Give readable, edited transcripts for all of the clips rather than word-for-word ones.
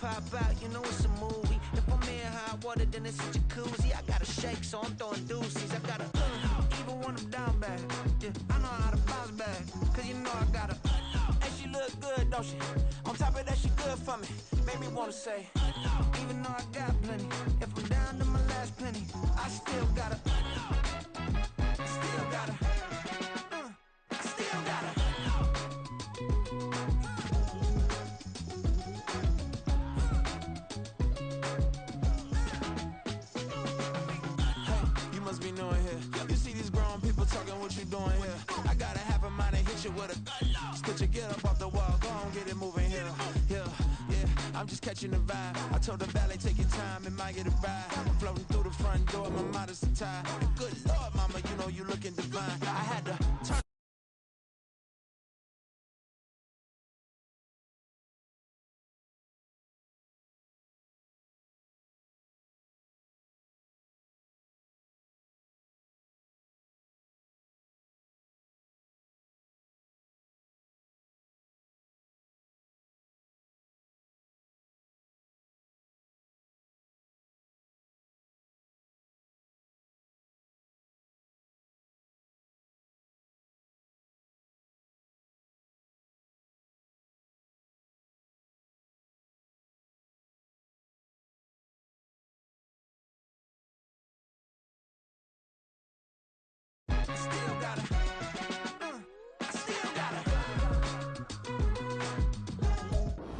pop out, you know it's a movie. If I'm in hot water, then it's a jacuzzi. I gotta shake, so I'm throwing deuces. I gotta, even when I'm down bad. Yeah, I know how to bounce back, cause you know I gotta. And she look good, don't she? On top of that, she good for me. Made me wanna say, even though I got plenty, if I'm down to my last penny, I still gotta. Still gotta. I still gotta. Be knowing here. You see these grown people talking, what you doing here? I gotta have a mind to hit you with a stitch you, get up off the wall, go on, get it moving here. Yeah, I'm just catching the vibe. I told the valet, take your time, it might get a ride. I'm floating through the front door, my modest attire. And good Lord, mama, you know you looking divine. I had to turn.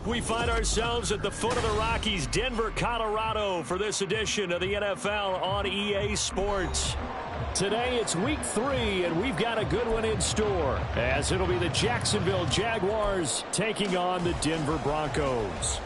We find ourselves at the foot of the Rockies, Denver, Colorado, for this edition of the NFL on EA Sports. Today it's week 3, and we've got a good one in store, as it'll be the Jacksonville Jaguars taking on the Denver Broncos.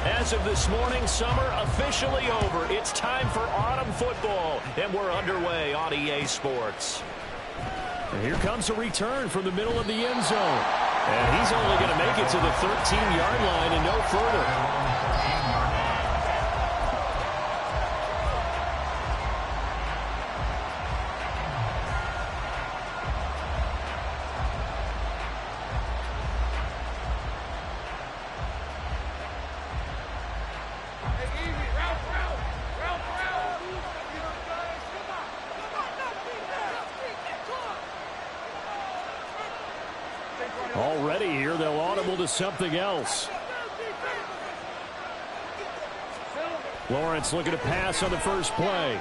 As of this morning, summer officially over. It's time for autumn football, and we're underway on EA Sports. And here comes a return from the middle of the end zone. And he's only going to make it to the 13-yard line and no further. Already here, they'll audible to something else. Lawrence looking to pass on the first play.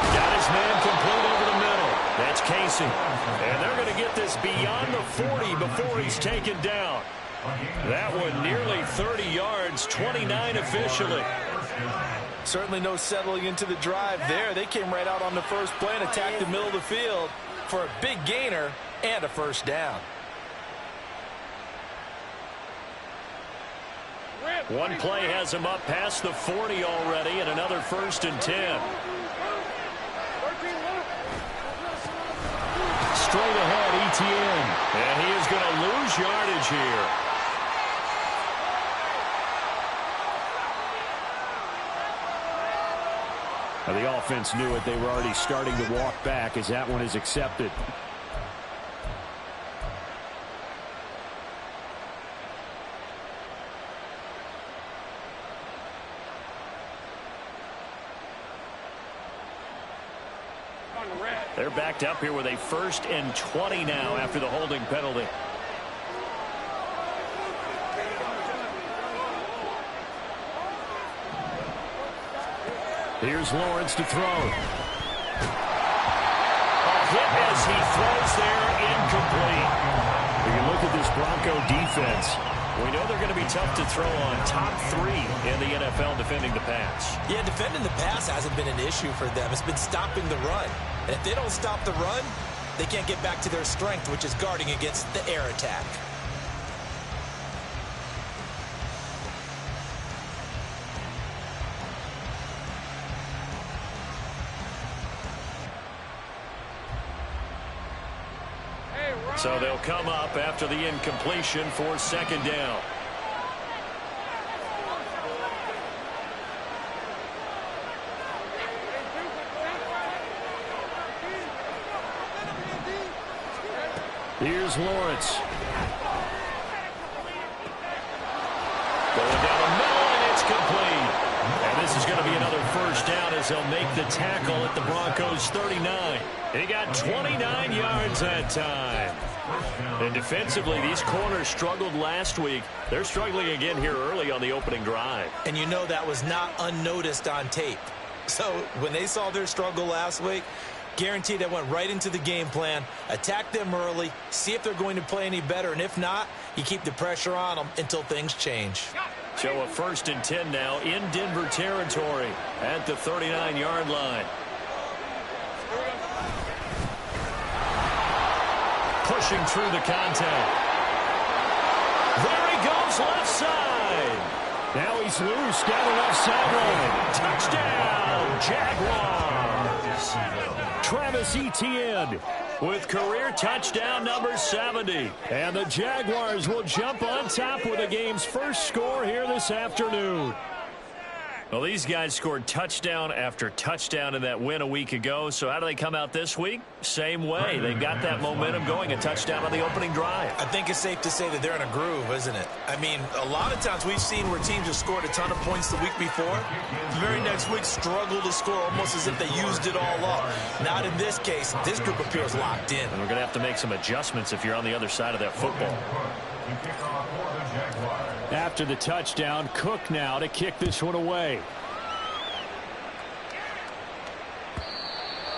Got his man complete over the middle. That's Casey. And they're going to get this beyond the 40 before he's taken down. That one nearly 30 yards, 29 officially. Certainly no settling into the drive there. They came right out on the first play and attacked the middle of the field for a big gainer and a first down. One play has him up past the 40 already, and another 1st and 10. Straight ahead, Etienne. And he is going to lose yardage here. Now, the offense knew it. They were already starting to walk back as that one is accepted. They're backed up here with a 1st and 20 now after the holding penalty. Here's Lawrence to throw. A hit as he throws there, incomplete. When you look at this Bronco defense, we know they're going to be tough to throw on. Top 3 in the NFL defending the pass. Yeah, defending the pass hasn't been an issue for them. It's been stopping the run. And if they don't stop the run, they can't get back to their strength, which is guarding against the air attack. So they'll come up after the incompletion for 2nd down. Here's Lawrence. Going down the middle, and it's complete. And this is going to be another first down as they'll make the tackle at the Broncos' 39. He got 29 yards that time. And defensively, these corners struggled last week. They're struggling again here early on the opening drive. And you know that was not unnoticed on tape. So when they saw their struggle last week, guaranteed that went right into the game plan. Attack them early, see if they're going to play any better. And if not, you keep the pressure on them until things change. So a 1st and 10 now in Denver territory at the 39-yard line. Pushing through the contact. There he goes, left side. Now he's loose down the left sideline. Touchdown, Jaguars. Travis Etienne with career touchdown number 70. And the Jaguars will jump on top with the game's first score here this afternoon. Well, these guys scored touchdown after touchdown in that win a week ago. So how do they come out this week? Same way. They got that momentum going, a touchdown on the opening drive. I think it's safe to say that they're in a groove, isn't it? I mean, a lot of times we've seen where teams have scored a ton of points the week before. The very next week struggle to score almost as if they used it all up. Not in this case. This group appears locked in. And we're going to have to make some adjustments if you're on the other side of that football. After the touchdown, Cook now to kick this one away.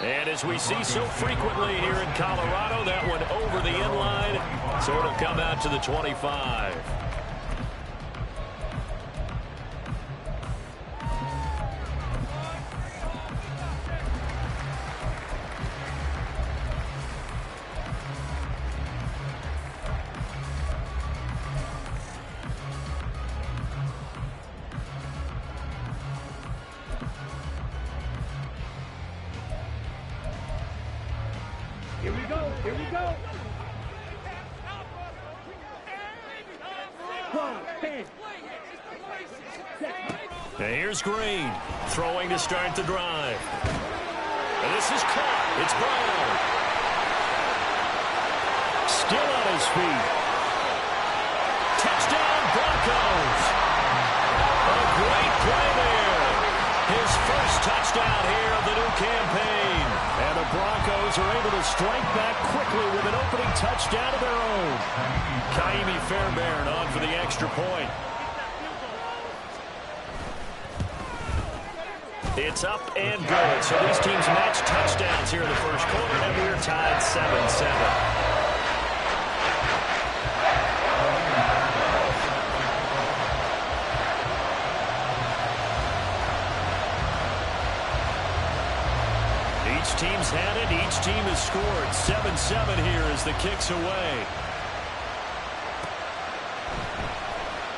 And as we see so frequently here in Colorado, that one over the end line, so it'll come out to the 25. Here we go. Here we go. And here's Green throwing to start the drive. And this is caught. It's Brown. Still on his feet. Touchdown, Broncos. A great play there. His first touchdown here of the new campaign. And the Broncos are able to strike back quickly with an opening touchdown of their own. Kaimi Fairbairn on for the extra point. It's up and good. So these teams match touchdowns here in the first quarter, and we're tied 7-7. Each team's had it. Each team has scored. 7-7 here as the kick's away.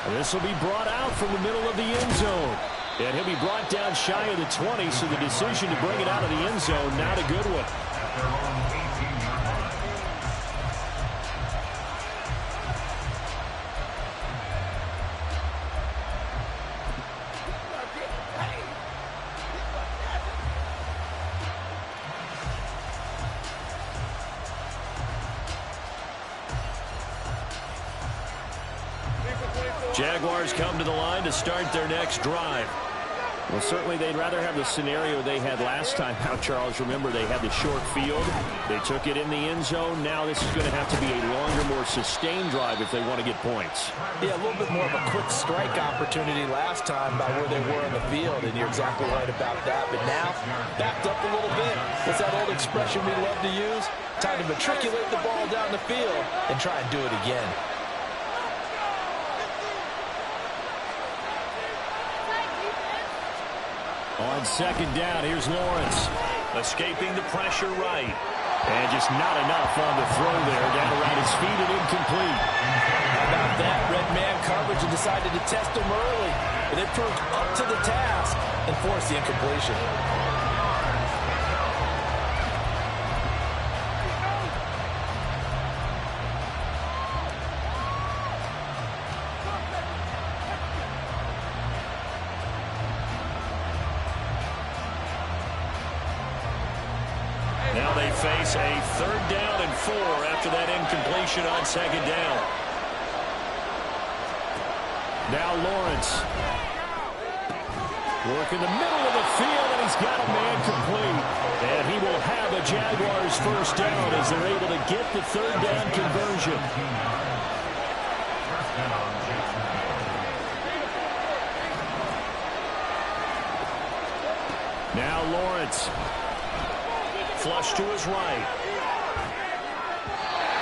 And this will be brought out from the middle of the end zone. And he'll be brought down shy of the 20, so the decision to bring it out of the end zone, not a good one. Jaguars come to the line to start their next drive. Well, certainly they'd rather have the scenario they had last time out, Charles. Remember, they had the short field. They took it in the end zone. Now this is going to have to be a longer, more sustained drive if they want to get points. Yeah, a little bit more of a quick strike opportunity last time by where they were on the field, and you're exactly right about that. But now, backed up a little bit. It's that old expression we love to use. Time to matriculate the ball down the field and try and do it again. On second down, here's Lawrence. Escaping the pressure right. And just not enough on the throw there. Down around his feet and incomplete. How about that? Red man coverage and decided to test him early. But they proved up to the task and forced the incompletion. Now they face a 3rd down and 4 after that incompletion on 2nd down. Now Lawrence. Work in the middle of the field, and he's got a man complete. And he will have a Jaguars 1st down as they're able to get the 3rd down conversion. Now Lawrence. Flush to his right.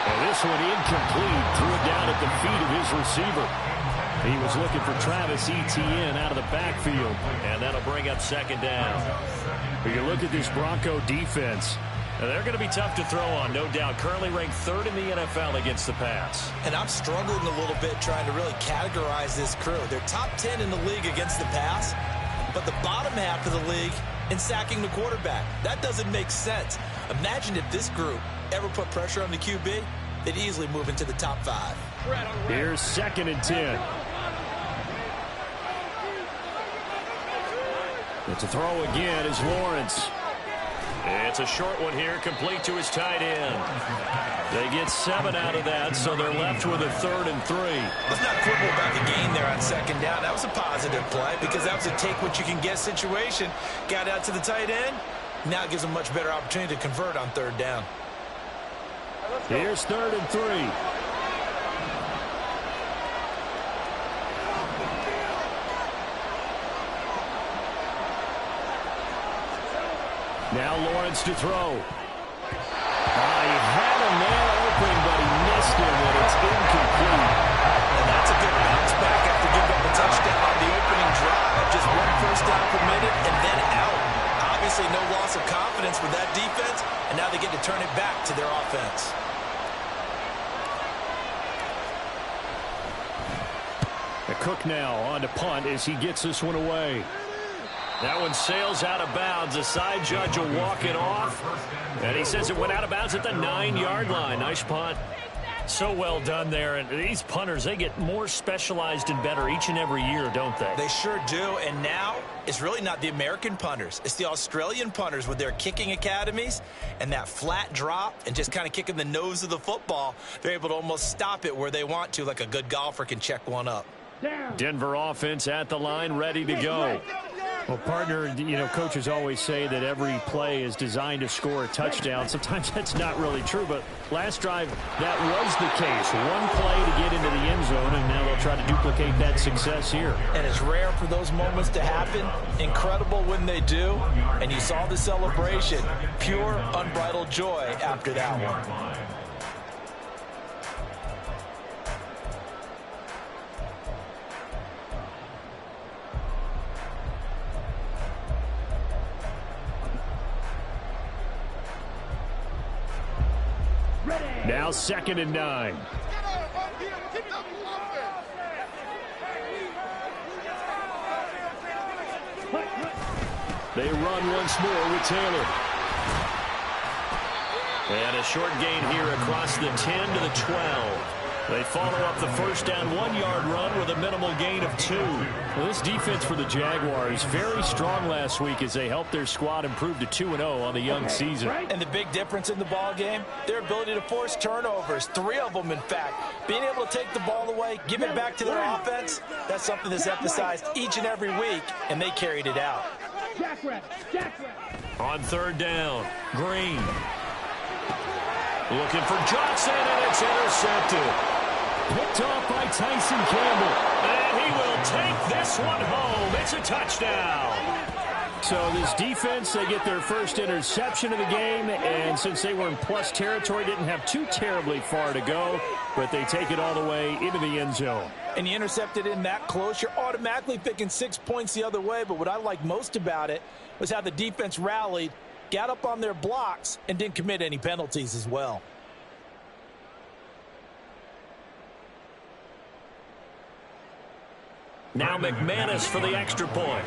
And this one incomplete. Threw it down at the feet of his receiver. He was looking for Travis Etienne out of the backfield. And that'll bring up 2nd down. But you look at this Bronco defense. They're going to be tough to throw on, no doubt. Currently ranked 3rd in the NFL against the pass. And I'm struggling a little bit trying to really categorize this crew. They're top 10 in the league against the pass, but the bottom half of the league in sacking the quarterback. That doesn't make sense. Imagine if this group ever put pressure on the QB, they'd easily move into the top 5. Here's 2nd and 10. It's a throw again is Lawrence. It's a short one here, complete to his tight end. They get 7 out of that, so they're left with a 3rd and 3. Let's not quibble about the gain there on 2nd down. That was a positive play because that was a take-what-you-can-get situation. Got out to the tight end. Now it gives them a much better opportunity to convert on 3rd down. Here's 3rd and 3. Now Lawrence to throw. He had a man open, but he missed him, and it's incomplete. And that's a good bounce back after giving up a touchdown on the opening drive. Just 1 first down permitted and then out. Obviously no loss of confidence with that defense, and now they get to turn it back to their offense. Cook now on to punt as he gets this one away. That one sails out of bounds. The side judge will walk it off. And he says it went out of bounds at the 9-yard line. Nice punt. So well done there. And these punters, they get more specialized and better each and every year, don't they? They sure do. And now it's really not the American punters. It's the Australian punters with their kicking academies and that flat drop and just kind of kicking the nose of the football. They're able to almost stop it where they want to, like a good golfer can check one up. Denver offense at the line, ready to go. Well, partner, coaches always say that every play is designed to score a touchdown. Sometimes that's not really true, but last drive, that was the case. One play to get into the end zone, and now they'll try to duplicate that success here. And it's rare for those moments to happen. Incredible when they do. And you saw the celebration. Pure, unbridled joy after that one. Now 2nd and 9. They run once more with Taylor. And a short gain here across the 10 to the 12. They follow up the first down 1-yard run with a minimal gain of 2. Well, this defense for the Jaguars very strong last week as they helped their squad improve to 2-0 on the young season. And the big difference in the ball game, their ability to force turnovers, 3 of them in fact. Being able to take the ball away, give it back to their offense, that's something that's emphasized each and every week, and they carried it out. On 3rd down, Green. Looking for Johnson, and it's intercepted. Picked off by Tyson Campbell. And he will take this one home. It's a touchdown. So this defense, they get their first interception of the game. And since they were in plus territory, didn't have too terribly far to go. But they take it all the way into the end zone. And you intercepted in that close, you're automatically picking 6 points the other way. But what I like most about it was how the defense rallied, got up on their blocks, and didn't commit any penalties as well. Now McManus for the extra point.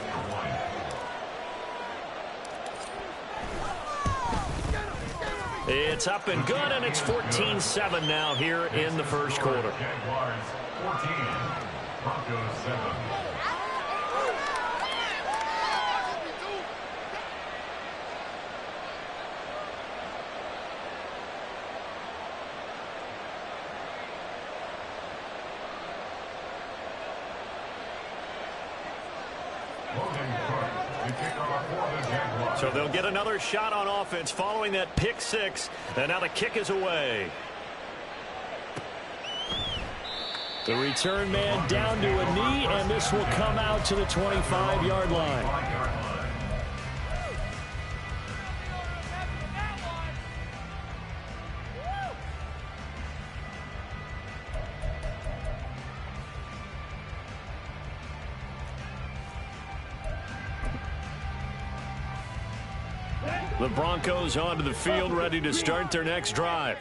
It's up and good, and it's 14-7 now here in the first quarter. Jaguars 14, Broncos 7. So they'll get another shot on offense following that pick six. And now the kick is away. The return man down to a knee, and this will come out to the 25-yard line. The Broncos onto the field, ready to start their next drive.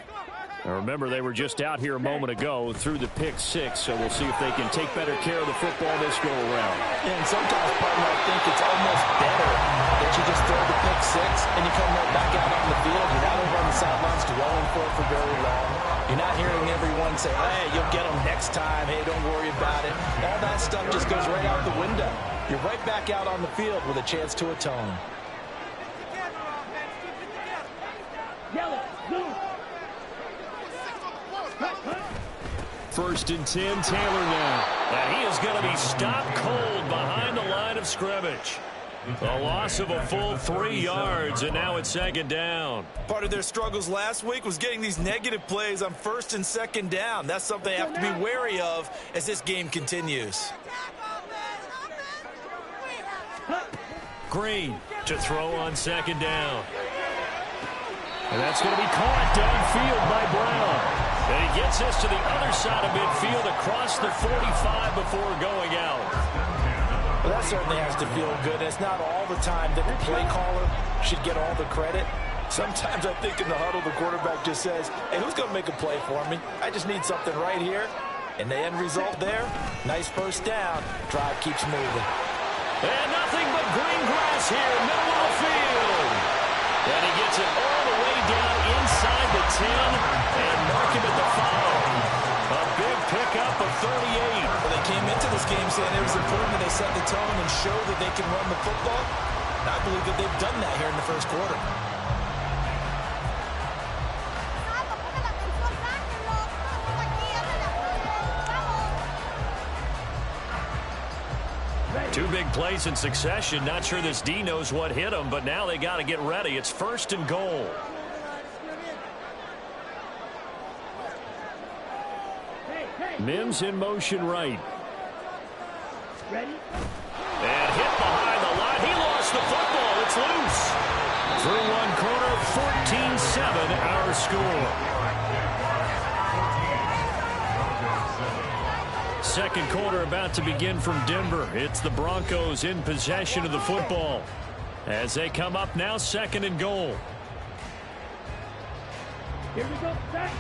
Now remember, they were just out here a moment ago through the pick six, so we'll see if they can take better care of the football this go around. Yeah, and sometimes, partner, I think it's almost better that you just throw the pick six and you come right back out on the field. You're not over on the sidelines dwelling for very long. You're not hearing everyone say, hey, you'll get them next time. Hey, don't worry about it. All that stuff just goes right out the window. You're right back out on the field with a chance to atone. First and 10, Taylor now. And he is going to be stopped cold behind the line of scrimmage. A loss of a full 3 yards, and now it's second down. Part of their struggles last week was getting these negative plays on first and second down. That's something they have to be wary of as this game continues. Green to throw on second down. And that's going to be caught downfield by Brown. And he gets this to the other side of midfield across the 45 before going out. Well, that certainly has to feel good. It's not all the time that the play caller should get all the credit. Sometimes I think in the huddle, the quarterback just says, hey, who's going to make a play for me? I just need something right here. And the end result there, nice first down. Drive keeps moving. And nothing but green grass here, middle of the field. And he gets it all the way down inside the 10 and mark him at the 5. A big pickup of 38. Well, they came into this game saying it was important that they set the tone and show that they can run the football. And I believe that they've done that here in the first quarter. Two big plays in succession. Not sure this D knows what hit him, but now they got to get ready. It's first and goal. Mims in motion right. Ready? And hit behind the line. He lost the football. It's loose. Through one corner, 14-7 our score. Second quarter about to begin from Denver. It's the Broncos in possession of the football as they come up now, second and goal. Here we go. Back.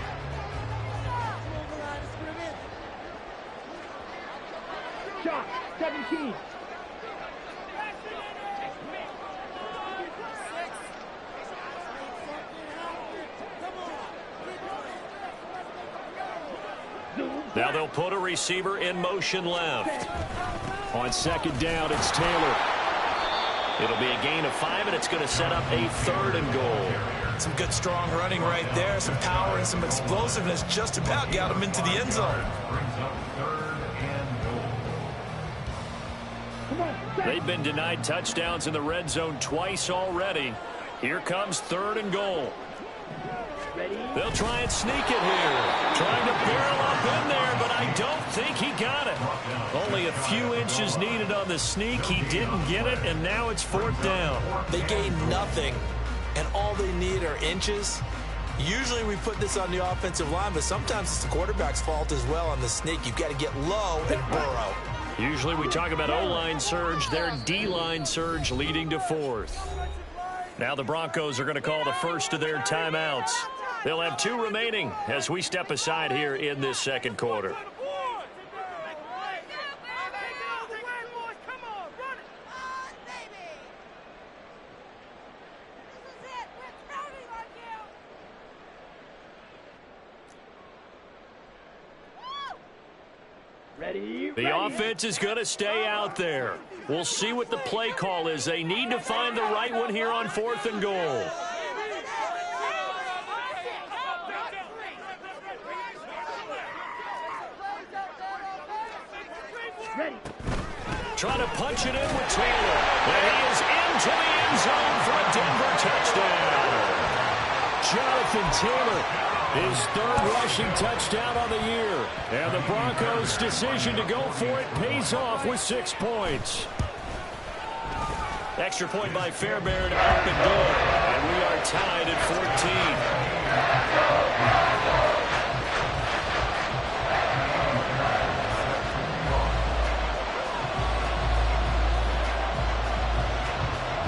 Shot. 17. Now they'll put a receiver in motion left. On second down, it's Taylor. It'll be a gain of 5, and it's going to set up a third and goal. Some good, strong running right there. Some power and some explosiveness just about got him into the end zone. They've been denied touchdowns in the red zone twice already. Here comes third and goal. They'll try and sneak it here. Trying to barrel up in there, but I don't think he got it. Only a few inches needed on the sneak. He didn't get it, and now it's fourth down. They gain nothing, and all they need are inches. Usually we put this on the offensive line, but sometimes it's the quarterback's fault as well on the sneak. You've got to get low and burrow. Usually we talk about O-line surge, their D-line surge leading to fourth. Now the Broncos are going to call the first of their timeouts. They'll have 2 remaining as we step aside here in this second quarter. The offense is going to stay out there. We'll see what the play call is. They need to find the right one here on fourth and goal. trying to punch it in with Taylor. And he is into the end zone for a Denver touchdown. Jonathan Taylor, his third rushing touchdown on the year. And the Broncos' decision to go for it pays off with 6 points. Extra point by Fairbairn, up and good. And we are tied at 14.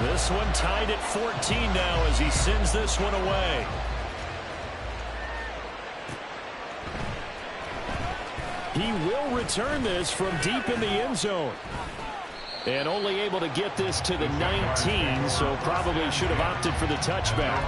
This one tied at 14 now as he sends this one away. He will return this from deep in the end zone. And only able to get this to the 19, so probably should have opted for the touchback.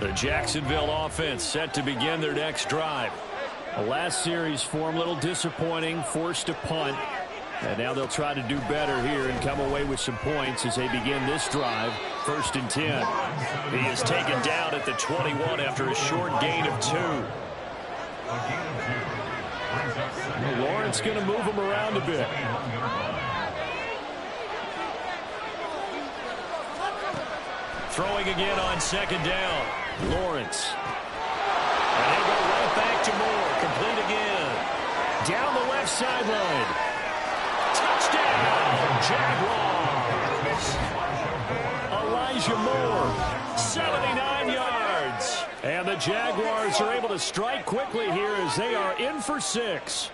The Jacksonville offense set to begin their next drive. The last series for them, a little disappointing, forced a punt. And now they'll try to do better here and come away with some points as they begin this drive. 1st and 10. He is taken down at the 21 after a short gain of 2. Lawrence going to move him around a bit. Throwing again on 2nd down. Lawrence. And he'll go right back to Moore. Complete again. Down the left sideline. Touchdown, Jaguars. Elijah Moore, 79 yards. And the Jaguars are able to strike quickly here as they are in for 6.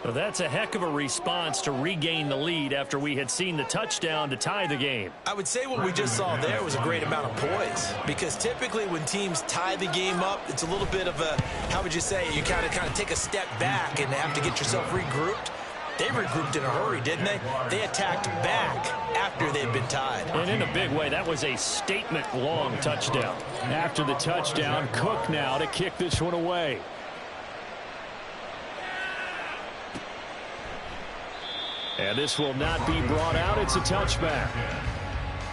Well, that's a heck of a response to regain the lead after we had seen the touchdown to tie the game. I would say what we just saw there was a great amount of poise, because typically when teams tie the game up, it's a little bit of a, how would you say, you kind of take a step back and have to get yourself regrouped. They regrouped in a hurry, didn't they? They attacked back after they'd been tied. And in a big way, that was a statement-long touchdown. After the touchdown, Cook now to kick this one away. And this will not be brought out. It's a touchback.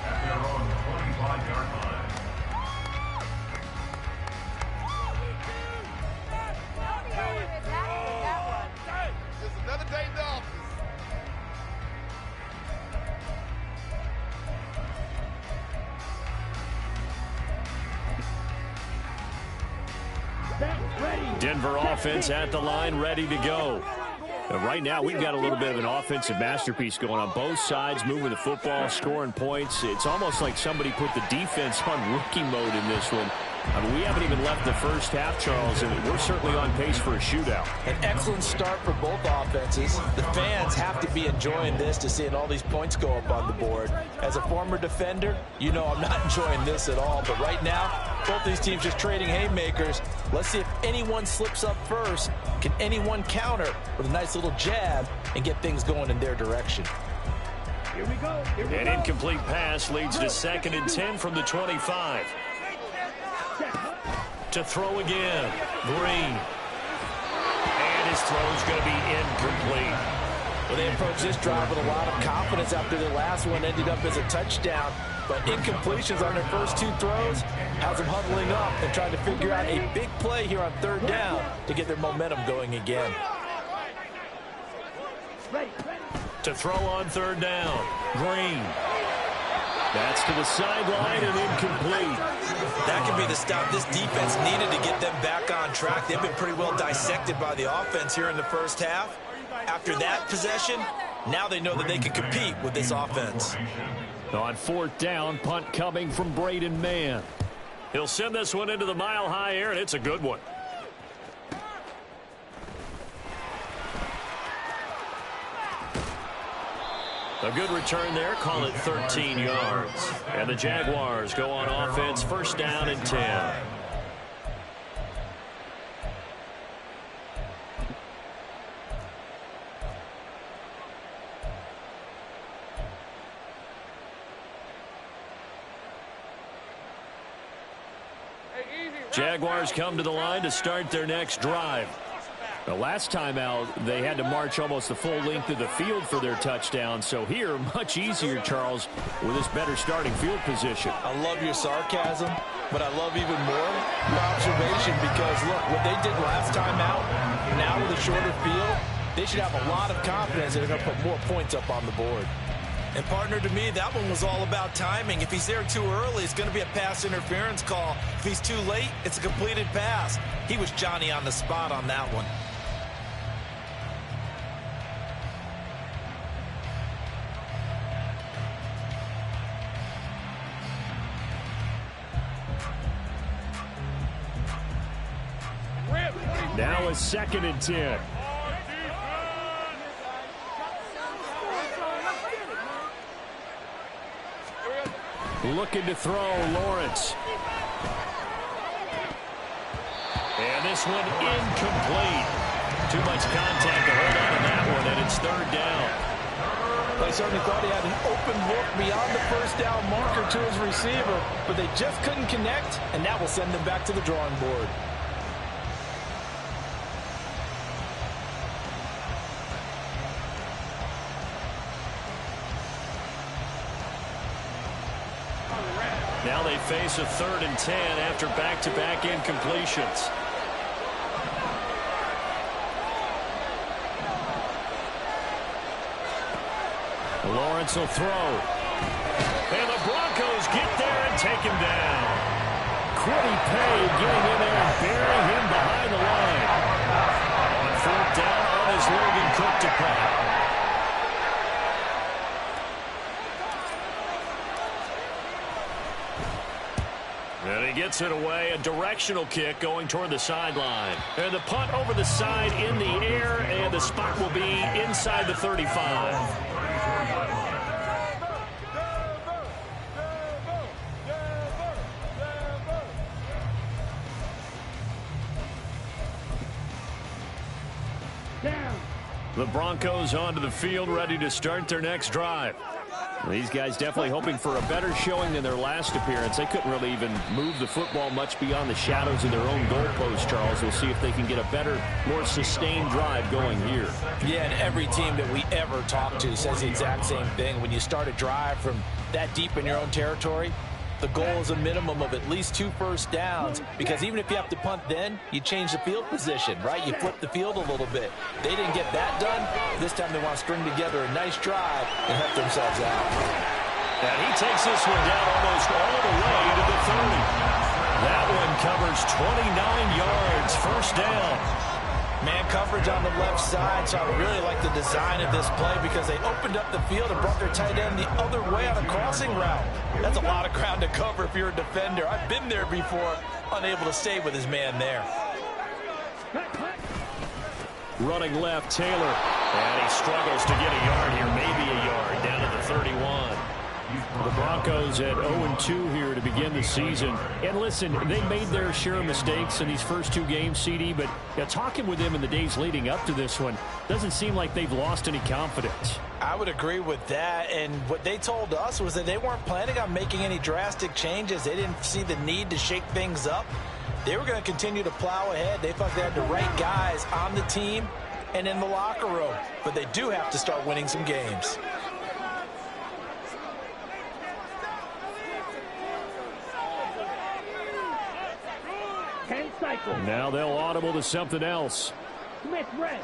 At their own 25-yard line. It's another day in the office. Denver offense at the line, ready to go. Right now, we've got a little bit of an offensive masterpiece going on both sides, moving the football, scoring points. It's almost like somebody put the defense on rookie mode in this one. I mean, we haven't even left the first half, Charles, and we're certainly on pace for a shootout. An excellent start for both offenses. The fans have to be enjoying this to seeing all these points go up on the board. As a former defender, you know I'm not enjoying this at all. But right now, both these teams just trading haymakers. Let's see if anyone slips up first. Can anyone counter with a nice little jab and get things going in their direction? Here we go. An incomplete pass leads to 2nd and 10 from the 25. To throw again, Green. And his throw's going to be incomplete. Well, they approached this drive with a lot of confidence after their last one ended up as a touchdown. But incompletions on their first 2 throws has them huddling up and trying to figure out a big play here on 3rd down to get their momentum going again. To throw on 3rd down, Green. That's to the sideline and incomplete. That could be the stop this defense needed to get them back on track. They've been pretty well dissected by the offense here in the first half. After that possession, now they know that they can compete with this offense. On 4th down, punt coming from Braden Mann. He'll send this one into the mile-high air, and it's a good one. A good return there. Call it 13 yards. And the Jaguars go on offense. First down and 10. Jaguars come to the line to start their next drive. The last time out, they had to march almost the full length of the field for their touchdown. So here, much easier, Charles, with this better starting field position. I love your sarcasm, but I love even more your observation because, look, what they did last time out, now with a shorter field, they should have a lot of confidence that they're going to put more points up on the board. And, partner, to me, that one was all about timing. If he's there too early, it's going to be a pass interference call. If he's too late, it's a completed pass. He was Johnny on the spot on that one. Now a 2nd and 10. Looking to throw, Lawrence. And this one incomplete. Too much contact to hold on to that one, and it's 3rd down. They certainly thought he had an open look beyond the first down marker to his receiver, but they just couldn't connect, and that will send them back to the drawing board. Now they face a 3rd and 10 after back-to-back incompletions. Lawrence will throw. And the Broncos get there and take him down. Quiddy Pay getting in there and burying him behind the line. On 4th down, on his Logan Cook to punt. And he gets it away, a directional kick going toward the sideline. And the punt over the side in the air, and the spot will be inside the 35. The Broncos onto the field, ready to start their next drive. These guys definitely hoping for a better showing than their last appearance. They couldn't really even move the football much beyond the shadows of their own goalpost, Charles. We'll see if they can get a better, more sustained drive going here. Yeah, and every team that we ever talk to says the exact same thing. When you start a drive from that deep in your own territory, the goal is a minimum of at least 2 first downs, because even if you have to punt then, you change the field position, right? You flip the field a little bit. They didn't get that done. This time they want to string together a nice drive and help themselves out. And he takes this one down almost all the way to the 30. That one covers 29 yards, first down. Man coverage on the left side, so I really like the design of this play because they opened up the field and brought their tight end the other way on a crossing route. That's a lot of ground to cover if you're a defender. I've been there before, unable to stay with his man there. Running left, Taylor. And he struggles to get a yard here, maybe a yard, down to the 31. The Broncos at 0-2 here to begin the season. And listen, they made their share of mistakes in these first 2 games, CD, but talking with them in the days leading up to this one, doesn't seem like they've lost any confidence. I would agree with that, and what they told us was that they weren't planning on making any drastic changes. They didn't see the need to shake things up. They were going to continue to plow ahead. They thought they had the right guys on the team and in the locker room, but they do have to start winning some games. Now they'll audible to something else. Smith red.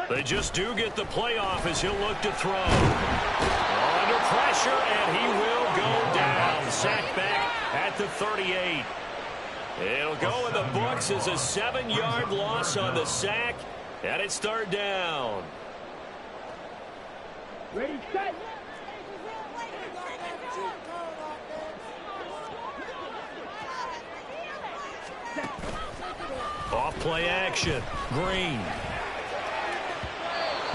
They just do get the playoff as he'll look to throw. Under pressure, and he will go down. Sacked back at the 38. It'll go in the books as a 7-yard loss on the sack, and it's 3rd down. Ready, set. Off play action. Green.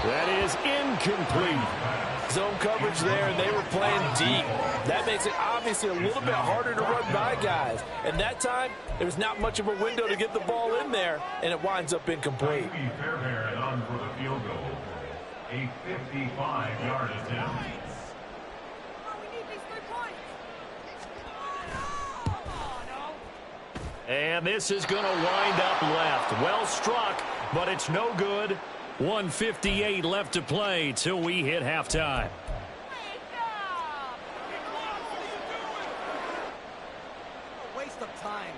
That is incomplete. Zone coverage there, and they were playing deep. That makes it obviously a little bit harder to run by guys. And that time, there was not much of a window to get the ball in there, and it winds up incomplete. Fairbairn on for the field goal. A 55-yard attempt. And this is going to wind up left. Well struck, but it's no good. 1:58 left to play till we hit halftime. Waste of time.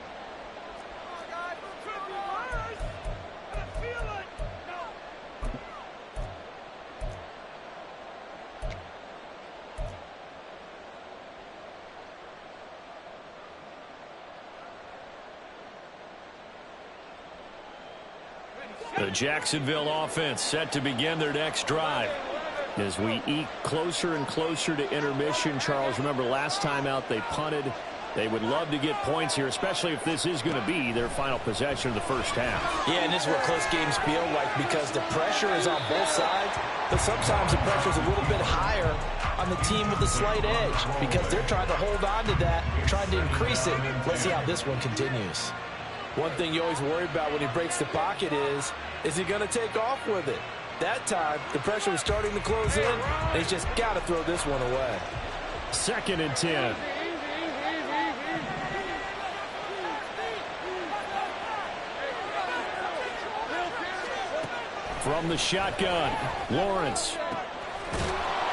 The Jacksonville offense set to begin their next drive. As we eke closer and closer to intermission, Charles, remember last time out they punted. They would love to get points here, especially if this is going to be their final possession of the first half. Yeah, and this is what close games feel like because the pressure is on both sides, but sometimes the pressure is a little bit higher on the team with the slight edge because they're trying to hold on to that, trying to increase it. Let's see how this one continues. One thing you always worry about when he breaks the pocket is he going to take off with it? That time, the pressure was starting to close in, and he's just got to throw this one away. 2nd and 10. From the shotgun, Lawrence.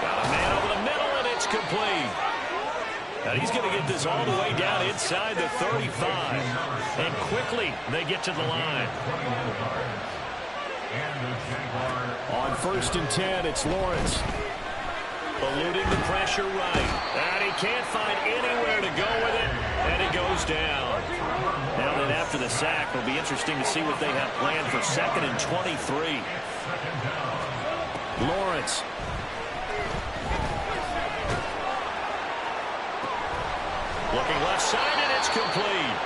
Got a man over the middle, and it's complete. And he's going to get this all the way down inside the 35. And quickly, they get to the line. On 1st and 10, it's Lawrence. Eluding the pressure right. And he can't find anywhere to go with it. And he goes down. Now then after the sack, it'll be interesting to see what they have planned for 2nd and 23. Lawrence. Looking left side, and it's complete.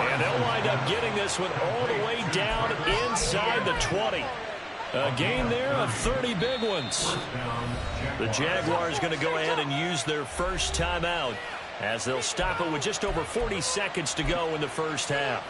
And they'll wind up getting this one all the way down inside the 20. A gain there of 30 big ones. The Jaguars going to go ahead and use their first timeout as they'll stop it with just over 40 seconds to go in the first half.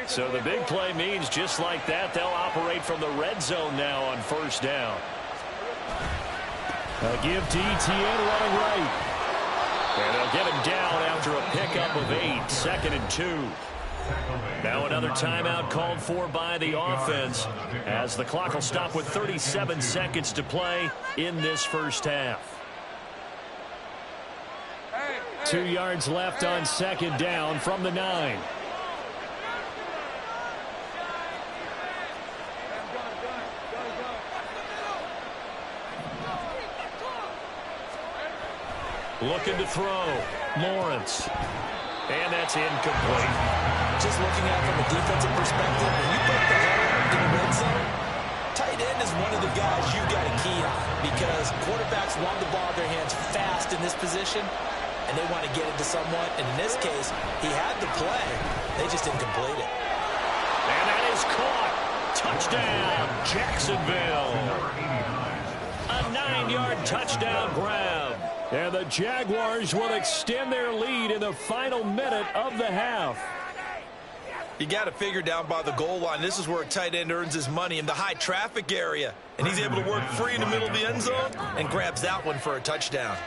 So the big play means just like that, they'll operate from the red zone now on 1st down. A give to Etienne running right. And they'll get him down after a pickup of 8, 2nd and 2. Now another timeout called for by the offense as the clock will stop with 37 seconds to play in this first half. 2 yards left on 2nd down from the 9. Looking to throw. Lawrence. And that's incomplete. Just looking at it from a defensive perspective, when you put the ball in the red zone, tight end is one of the guys you've got to key on because quarterbacks want the ball in their hands fast in this position, and they want to get it to someone. And in this case, he had the play. They just didn't complete it. And that is caught. Touchdown, Jacksonville. A 9-yard touchdown grab. And the Jaguars will extend their lead in the final minute of the half. You got to figure down by the goal line. This is where a tight end earns his money in the high traffic area. And he's able to work free in the middle of the end zone and grabs that one for a touchdown.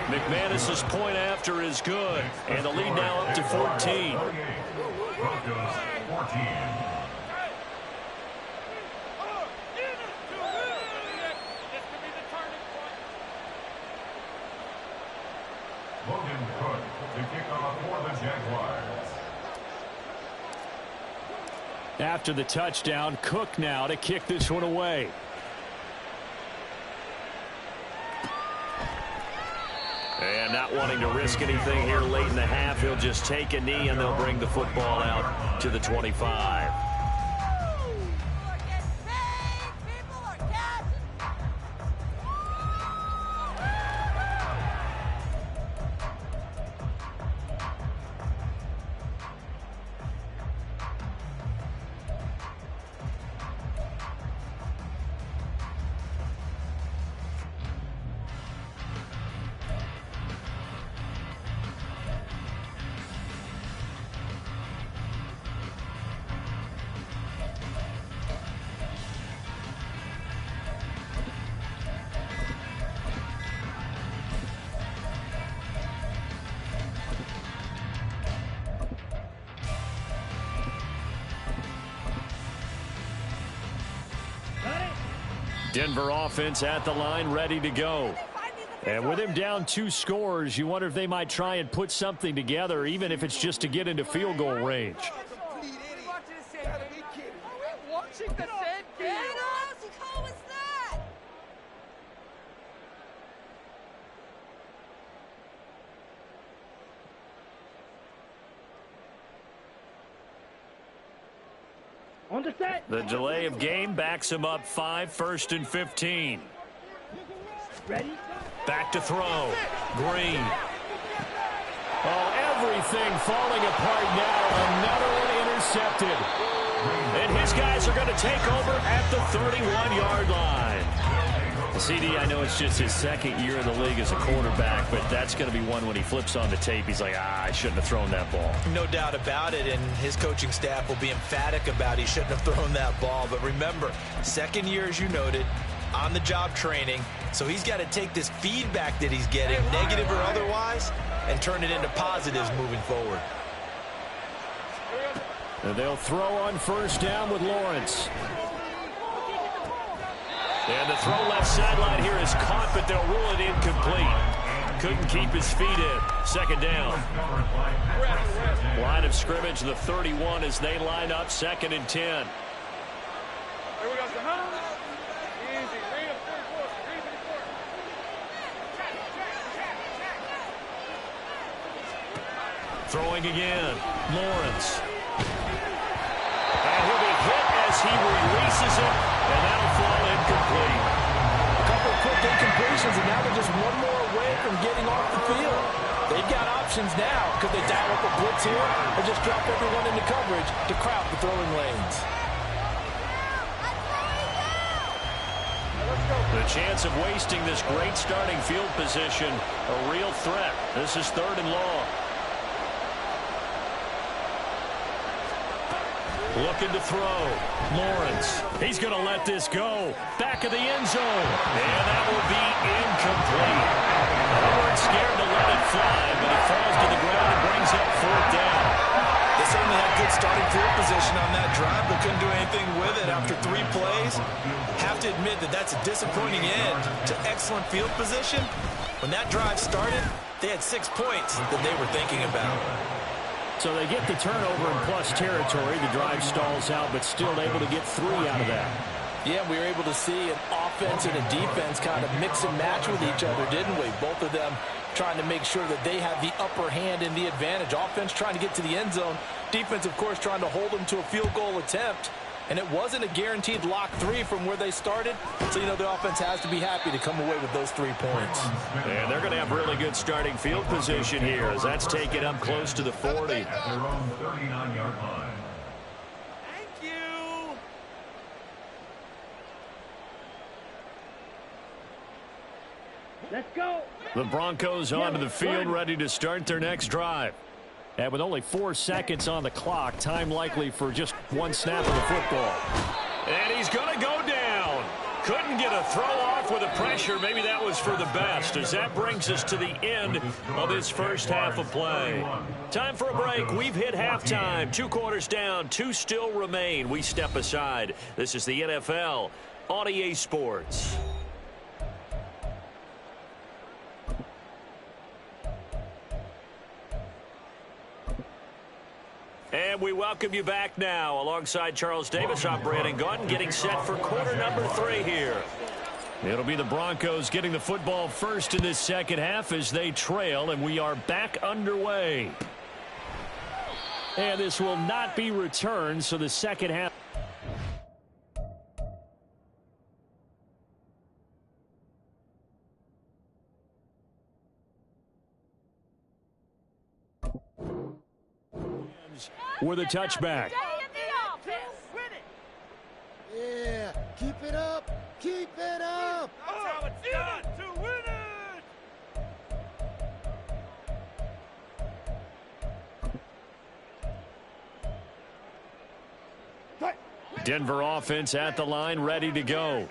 McManus's point after is good. And the lead now up to 14. Broncos 14. Logan Cook to kick off for the Jaguars. After the touchdown, Cook now to kick this one away. And not wanting to risk anything here late in the half, he'll just take a knee and they'll bring the football out to the 25. Denver offense at the line, ready to go. And with him down 2 scores, you wonder if they might try and put something together, even if it's just to get into field goal range. The delay of game backs him up 5, 1st and 15. Ready? Back to throw. Green. Oh, everything falling apart now. Another one intercepted. And his guys are going to take over at the 31-yard line. CD, I know it's just his 2nd year in the league as a quarterback, but that's going to be one when he flips on the tape. He's like, I shouldn't have thrown that ball. No doubt about it, and his coaching staff will be emphatic about he shouldn't have thrown that ball. But remember, 2nd year, as you noted, on-the-job training, so he's got to take this feedback that he's getting, negative or otherwise, and turn it into positives moving forward. And they'll throw on 1st down with Lawrence. And the throw left sideline here is caught, but they'll rule it incomplete. Couldn't keep his feet in. 2nd down. Line of scrimmage, the 31 as they line up, 2nd and 10. Throwing again. Lawrence. And he'll be hit as he releases it, and that'll fall incomplete. A couple of quick incompletions, and now they're just one more away from getting off the field. They've got options now. Could they dial up a blitz here or just drop everyone into coverage to crowd the throwing lanes? The chance of wasting this great starting field position, a real threat. This is 3rd and long. Looking to throw. Lawrence. He's going to let this go. Back of the end zone. And that will be incomplete. They weren't scared to let it fly, but it falls to the ground and brings up 4th down. They certainly had good starting field position on that drive, but couldn't do anything with it after 3 plays. Have to admit that that's a disappointing end to excellent field position. When that drive started, they had 6 points that they were thinking about. So they get the turnover in plus territory. The drive stalls out, but still able to get 3 out of that. Yeah, we were able to see an offense and a defense kind of mix and match with each other, didn't we? Both of them trying to make sure that they have the upper hand and the advantage. Offense trying to get to the end zone. Defense, of course, trying to hold them to a field goal attempt. And it wasn't a guaranteed lock 3 from where they started. So, you know, the offense has to be happy to come away with those 3 points. And they're going to have really good starting field position here as that's taken up close to the 40. At their own 39-yard line. Thank you. Let's go. The Broncos onto the field, ready to start their next drive. And with only 4 seconds on the clock, time likely for just 1 snap of the football. And he's going to go down. Couldn't get a throw off with the pressure. Maybe that was for the best, as that brings us to the end of this first half of play. Time for a break. We've hit halftime. 2 quarters down, 2 still remain. We step aside. This is the NFL on EA Sports. And we welcome you back now. Alongside Charles Davis, I'm Brandon Gunn, getting set for quarter number 3 here. It'll be the Broncos getting the football first in this second half as they trail, and we are back underway. And this will not be returned, so the second half. With a touchback. Yeah, keep it up. Keep it up. That's how it's done to win it. Denver offense at the line, ready to go.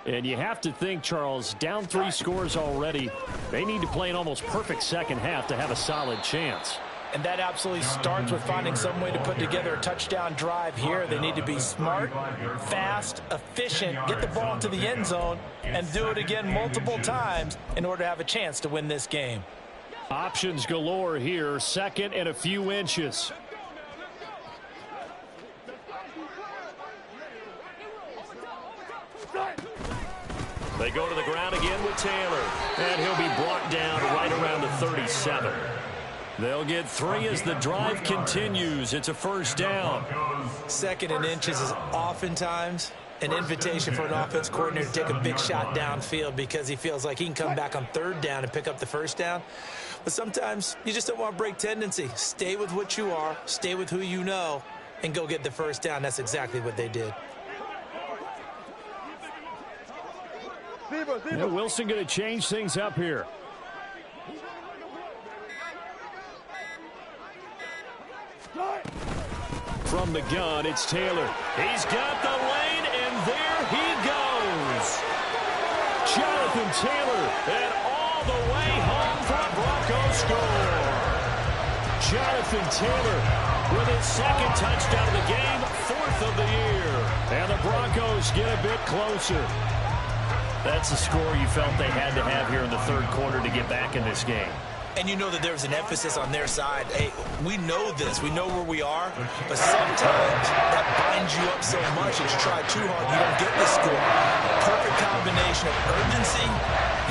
And you have to think, Charles, down 3 scores already. They need to play an almost perfect second half to have a solid chance. And that absolutely starts with finding some way to put together a touchdown drive here. They need to be smart, fast, efficient, get the ball into the end zone, and do it again multiple times in order to have a chance to win this game. Options galore here. Second and a few inches. They go to the ground again with Taylor. And he'll be brought down right around the 37. They'll get 3 as the drive continues. It's a first down. Second and inches is oftentimes an invitation for an offense coordinator to take a big shot downfield because he feels like he can come back on third down and pick up the first down. But sometimes you just don't want to break tendency. Stay with what you are, stay with who you know, and go get the first down. That's exactly what they did. Yeah, Wilson going to change things up here. From the gun, it's Taylor. He's got the lane, and there he goes. Jonathan Taylor, and all the way home for a Broncos score. Jonathan Taylor with his second touchdown of the game, 4th of the year. And the Broncos get a bit closer. That's a score you felt they had to have here in the third quarter to get back in this game. And you know that there's an emphasis on their side. Hey, we know this. We know where we are. But sometimes that binds you up so much that you try too hard, you don't get the score. Perfect combination of urgency,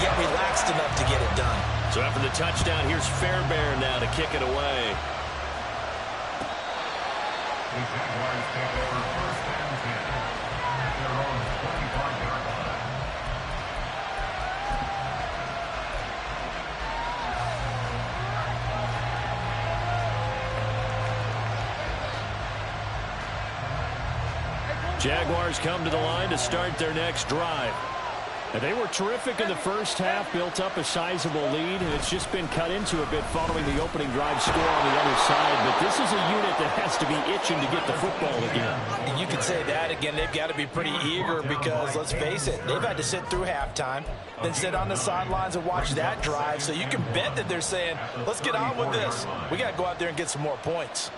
yet relaxed enough to get it done. So after the touchdown, here's Fairbairn now to kick it away. The Jaguars take over first and 10. Their own 25-yard line. Jaguars come to the line to start their next drive. And they were terrific in the first half, built up a sizable lead, and it's just been cut into a bit following the opening drive score on the other side. But this is a unit that has to be itching to get the football again. You could say that again. They've got to be pretty eager because, let's face it, they've had to sit through halftime, then sit on the sidelines and watch that drive. So you can bet that they're saying, let's get on with this. We got to go out there and get some more points.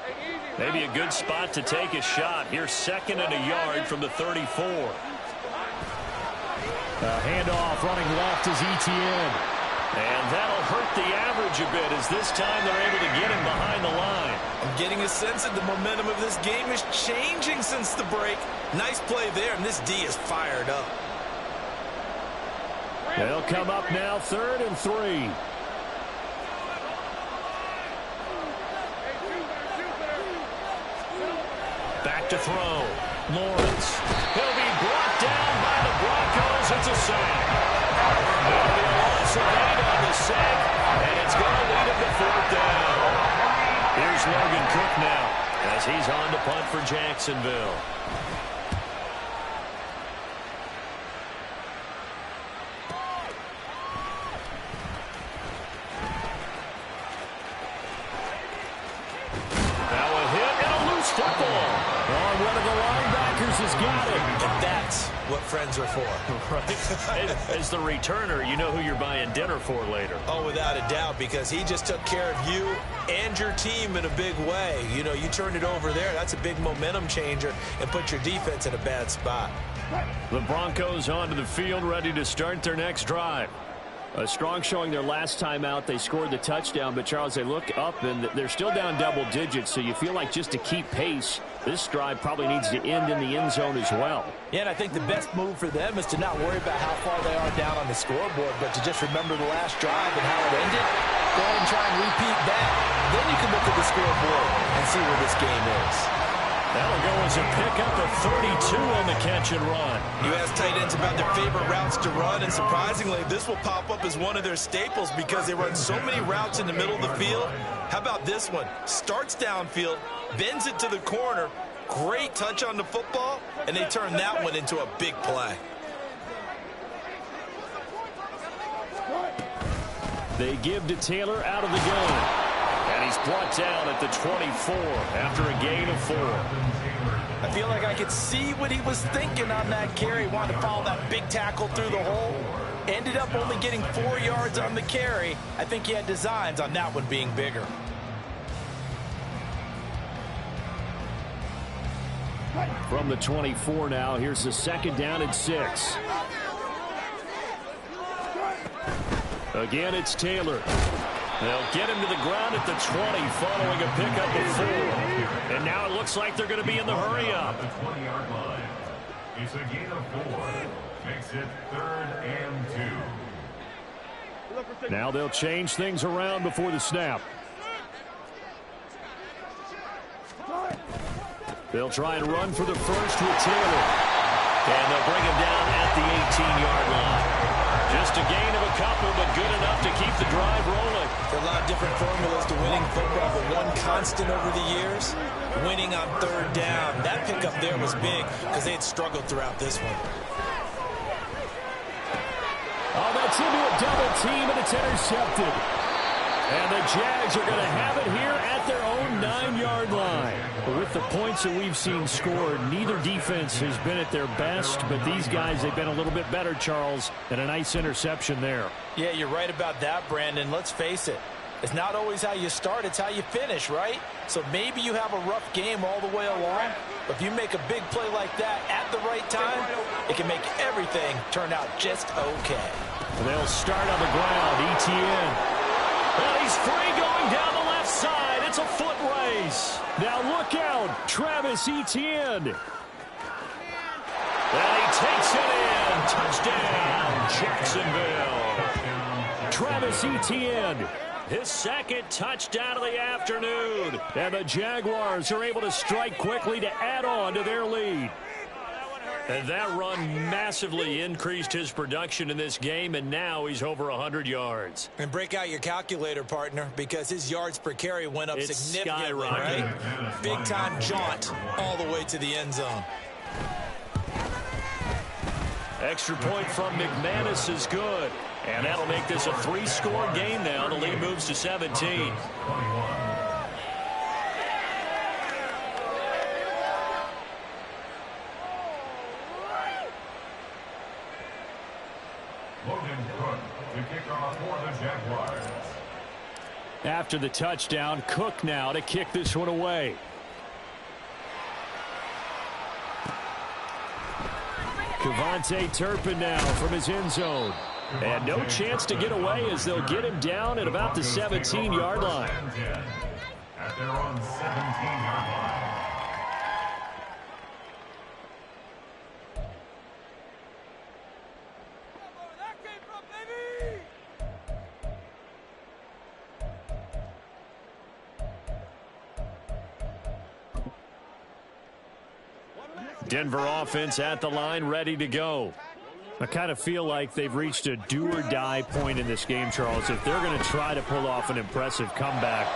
Maybe a good spot to take a shot. Here's 2nd and a yard from the 34. Handoff running left is Etienne. And that'll hurt the average a bit as this time they're able to get him behind the line. I'm getting a sense that the momentum of this game is changing since the break. Nice play there, and this D is fired up. They'll come up now 3rd and 3. Back to throw. Lawrence. He'll be brought down by the Broncos. It's a sack. That'll be a loss of 8 on the sack, and it's going to lead him to 4th down. Here's Logan Cook now as he's on to punt for Jacksonville. Football on one of the linebackers has got it. And that's what friends are for. Right. As the returner, you know who you're buying dinner for later. Oh, without a doubt, because he just took care of you and your team in a big way. You know, you turned it over there. That's a big momentum changer and put your defense in a bad spot. The Broncos onto the field, ready to start their next drive. A strong showing their last time out. They scored the touchdown, but, Charles, they look up, and they're still down double digits, so you feel like just to keep pace, this drive probably needs to end in the end zone as well. Yeah, and I think the best move for them is to not worry about how far they are down on the scoreboard, but to just remember the last drive and how it ended. Go ahead and try and repeat that. Then you can look at the scoreboard and see where this game is. That'll go as a pickup of 32 on the catch and run. You ask tight ends about their favorite routes to run, and surprisingly, this will pop up as one of their staples because they run so many routes in the middle of the field. How about this one? Starts downfield, bends it to the corner, great touch on the football, and they turn that one into a big play. They give to Taylor out of the gun. And he's brought down at the 24 after a gain of 4. I feel like I could see what he was thinking on that carry. Wanted to follow that big tackle through the hole. Ended up only getting 4 yards on the carry. I think he had designs on that one being bigger. From the 24 now, here's the second down and 6. Again, it's Taylor. They'll get him to the ground at the 20 following a pickup of 4. And now it looks like they're going to be in the hurry-up. The 20-yard line. It's a gain of 4. Makes it 3rd and 2. Now they'll change things around before the snap. They'll try and run for the first with Taylor. And they'll bring him down at the 18-yard line. Just a gain of a couple, but good enough to keep the drive rolling. There are a lot of different formulas to winning football, but one constant over the years, winning on 3rd down. That pickup there was big because they had struggled throughout this one. Oh, that's into a double team, and it's intercepted. And the Jags are going to have it here at their own 9-yard line. But with the points that we've seen scored, neither defense has been at their best. But these guys, they've been a little bit better, Charles, and a nice interception there. Yeah, you're right about that, Brandon. Let's face it. It's not always how you start, it's how you finish, right? So maybe you have a rough game all the way along, but if you make a big play like that at the right time, it can make everything turn out just okay. They'll start on the ground. Etienne. Well, he's free going down the left side. It's a foot race. Now look out. Travis Etienne. And he takes it in. Touchdown, Jacksonville. Travis Etienne. His second touchdown of the afternoon. And the Jaguars are able to strike quickly to add on to their lead. And that run massively increased his production in this game, and now he's over 100 yards. And break out your calculator, partner, because his yards per carry went up significantly, right? Big-time jaunt all the way to the end zone. Extra point from McManus is good. And that'll make this a 3-score game now. The lead moves to 17. After the touchdown, Cook now to kick this one away. Kevontae Turpin now from his end zone. And no chance to get away as they'll get him down at about the 17-yard line. At their own 17-yard line. Denver offense at the line, ready to go. I kind of feel like they've reached a do-or-die point in this game, Charles. If they're going to try to pull off an impressive comeback,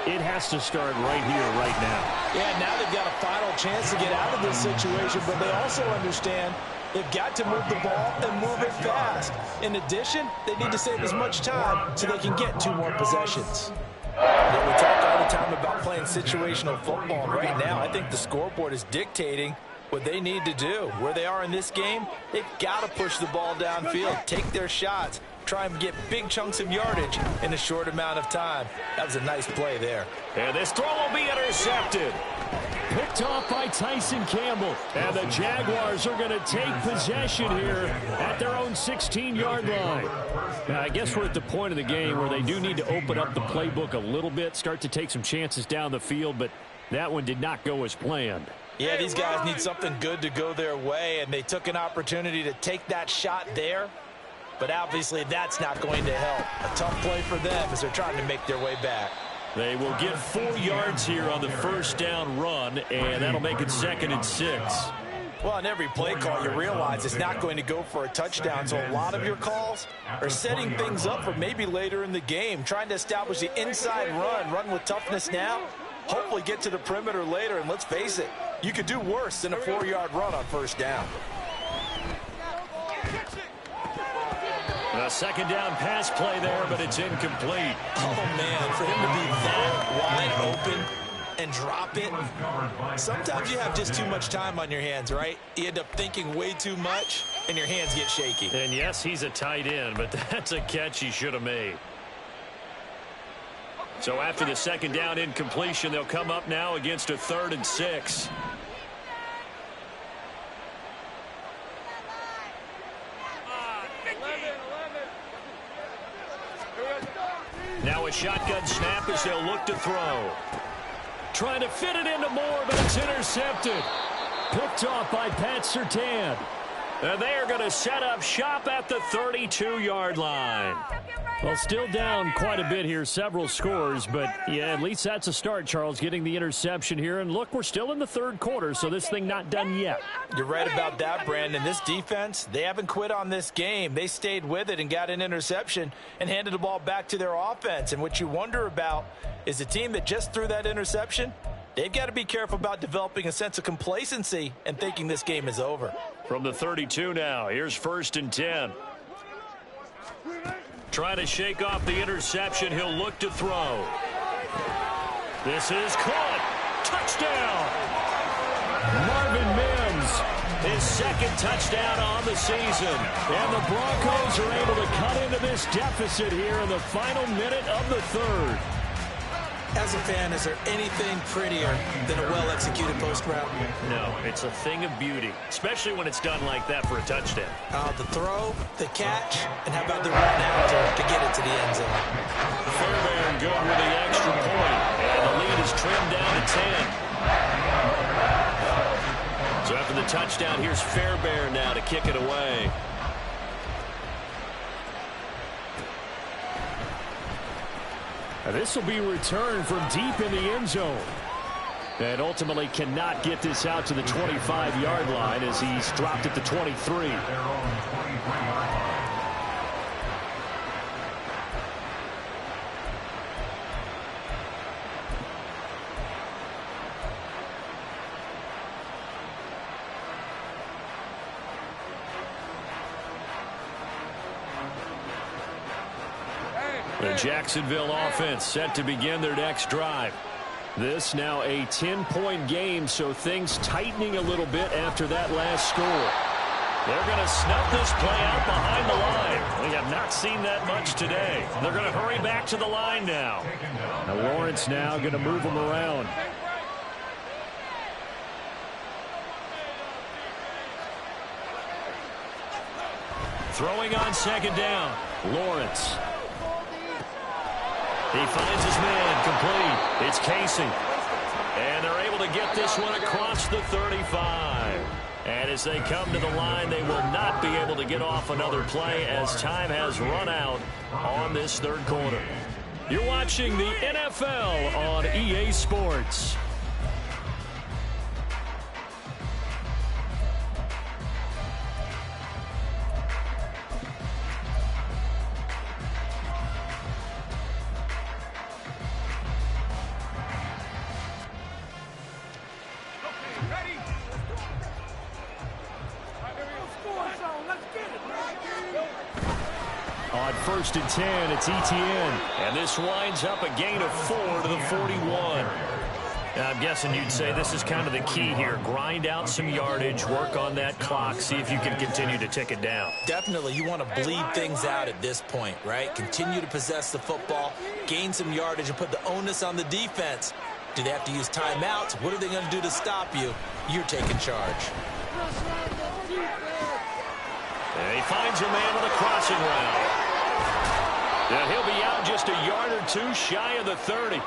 it has to start right here, right now. Yeah, now they've got a final chance to get out of this situation, but they also understand they've got to move the ball and move it fast. In addition, they need to save as much time so they can get 2 more possessions. We talk all the time about playing situational football. Right now, I think the scoreboard is dictating what they need to do. Where they are in this game, they've got to push the ball downfield, take their shots, try and get big chunks of yardage in a short amount of time. That was a nice play there. And this throw will be intercepted. Picked off by Tyson Campbell. And the Jaguars are going to take possession here at their own 16-yard line. Now, I guess we're at the point of the game where they do need to open up the playbook a little bit, start to take some chances down the field, but that one did not go as planned. Yeah, these guys need something good to go their way, and they took an opportunity to take that shot there. But obviously that's not going to help. A tough play for them as they're trying to make their way back. They will get 4 yards here on the first down run, and that'll make it 2nd and 6. Well, on every play call, you realize it's not going to go for a touchdown, so a lot of your calls are setting things up for maybe later in the game, trying to establish the inside run with toughness now, hopefully get to the perimeter later, and let's face it, you could do worse than a 4-yard run on first down. A second down pass play there, but it's incomplete. Oh, man, for him to be that wide open and drop it. Sometimes you have just too much time on your hands, right? You end up thinking way too much, and your hands get shaky. And yes, he's a tight end, but that's a catch he should have made. So after the second down incompletion, they'll come up now against a 3rd and 6. a shotgun snap as they'll look to throw. Trying to fit it into Moore, but it's intercepted. Picked off by Pat Surtain. And they are going to set up shop at the 32-yard line. Well, still down quite a bit here, several scores, but yeah, at least that's a start, Charles, getting the interception here. And look, we're still in the third quarter, so this thing not done yet. You're right about that, Brandon. This defense, they haven't quit on this game. They stayed with it and got an interception and handed the ball back to their offense. And what you wonder about is the team that just threw that interception, they've got to be careful about developing a sense of complacency and thinking this game is over. From the 32 now, here's 1st and 10. Trying to shake off the interception. He'll look to throw. This is caught. Touchdown. Marvin Mims, his second touchdown on the season. And the Broncos are able to cut into this deficit here in the final minute of the third. As a fan, is there anything prettier than a well-executed post route? No, it's a thing of beauty, especially when it's done like that for a touchdown. The throw, the catch, and how about the run out to get it to the end zone? Fairbairn good with the extra point, and the lead is trimmed down to 10. So after the touchdown, here's Fairbairn now to kick it away. This will be returned from deep in the end zone. And ultimately cannot get this out to the 25-yard line as he's dropped at the 23. The Jacksonville offense set to begin their next drive. This now a 10-point game, so things tightening a little bit after that last score. They're going to snuff this play out behind the line. We have not seen that much today. They're going to hurry back to the line now. Now Lawrence now going to move them around. Throwing on 2nd down. Lawrence. He finds his man complete. It's Casey. And they're able to get this one across the 35. And as they come to the line, they will not be able to get off another play as time has run out on this third quarter. You're watching the NFL on EA Sports. On 1st and 10, it's Etienne. And this winds up a gain of 4 to the 41. I'm guessing you'd say this is kind of the key here. Grind out some yardage, work on that clock, see if you can continue to tick it down. Definitely. You want to bleed things out at this point, right? Continue to possess the football, gain some yardage, and put the onus on the defense. Do they have to use timeouts? What are they going to do to stop you? You're taking charge. And he finds a man on the crossing route. And he'll be out just a yard or two shy of the 30.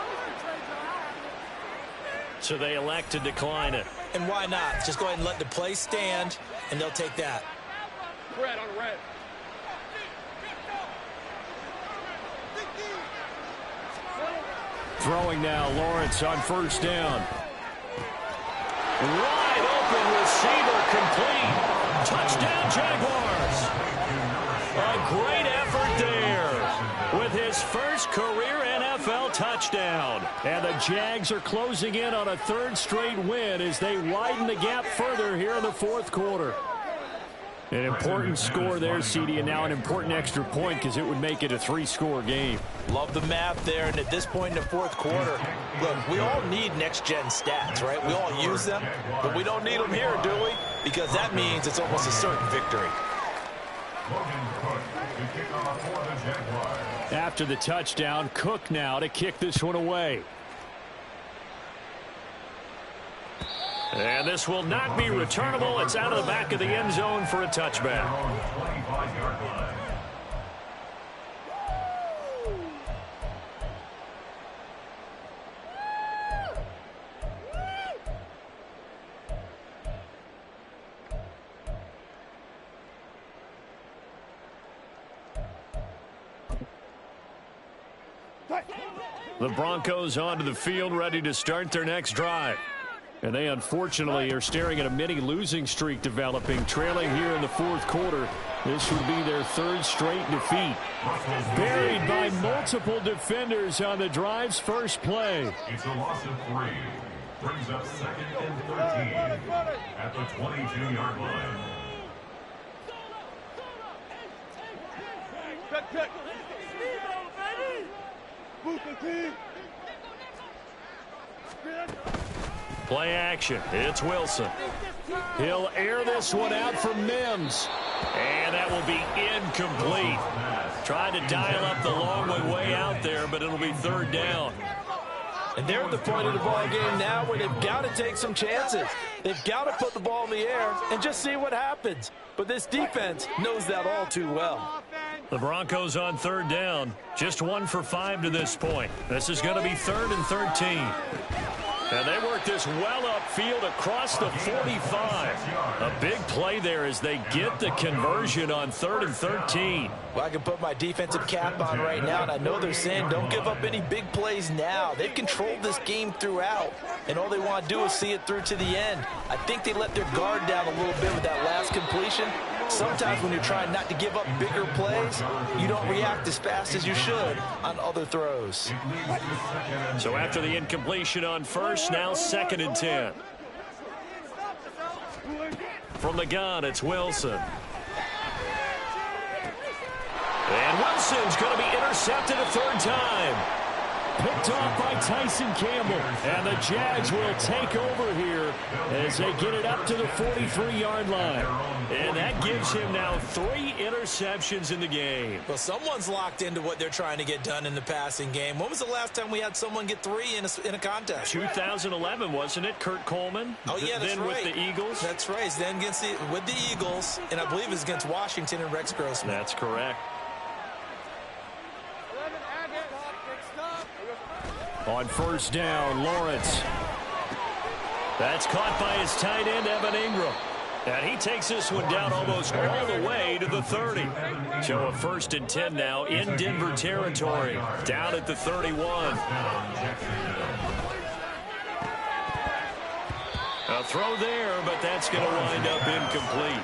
So they elect to decline it. And why not? Just go ahead and let the play stand, and they'll take that. Red on red. Throwing now, Lawrence on 1st down. Wide open receiver complete. Touchdown, Jaguars. A great effort there with his first career NFL touchdown. And the Jags are closing in on a 3rd straight win as they widen the gap further here in the 4th quarter. An important score there, CD, and now an important extra point because it would make it a 3-score game. Love the math there, and at this point in the 4th quarter, look, we all need next-gen stats, right? We all use them, but we don't need them here, do we? Because that means it's almost a certain victory. After the touchdown, Cook now to kick this one away. And this will not be returnable. It's out of the back of the end zone for a touchback. The Broncos onto the field, ready to start their next drive. And they unfortunately are staring at a mini losing streak developing, trailing here in the fourth quarter. This would be their third straight defeat. Buried by multiple defenders on the drive's first play. It's a loss of 3. Brings up 2nd and 13 at the 22-yard line. Play action. It's Wilson. He'll air this one out for Mims. And that will be incomplete. Trying to dial up the long way out there, but it'll be third down. And they're at the point of the ball game now where they've got to take some chances. They've got to put the ball in the air and just see what happens. But this defense knows that all too well. The Broncos on third down. Just 1 for 5 to this point. This is going to be 3rd and 13. And they work this well upfield across the 45. A big play there as they get the conversion on 3rd and 13. Well, I can put my defensive cap on right now, and I know they're saying don't give up any big plays now. They've controlled this game throughout, and all they want to do is see it through to the end. I think they let their guard down a little bit with that last completion. Sometimes when you're trying not to give up bigger plays, you don't react as fast as you should on other throws. So after the incompletion on first, now 2nd and 10. From the gun, it's Wilson. And Wilson's going to be intercepted a 3rd time. Picked off by Tyson Campbell. And the Jags will take over here as they get it up to the 43-yard line. And that gives him now 3 interceptions in the game. Well, someone's locked into what they're trying to get done in the passing game. When was the last time we had someone get 3 in a contest? 2011, wasn't it? Kurt Coleman. Oh, yeah, that's then right. With the Eagles. That's right. Then with the Eagles, and I believe it's against Washington and Rex Grossman. That's correct. On first down, Lawrence. That's caught by his tight end, Evan Ingram. And he takes this one down almost all the way to the 30. So a 1st and 10 now in Denver territory. Down at the 31. A throw there, but that's going to wind up incomplete.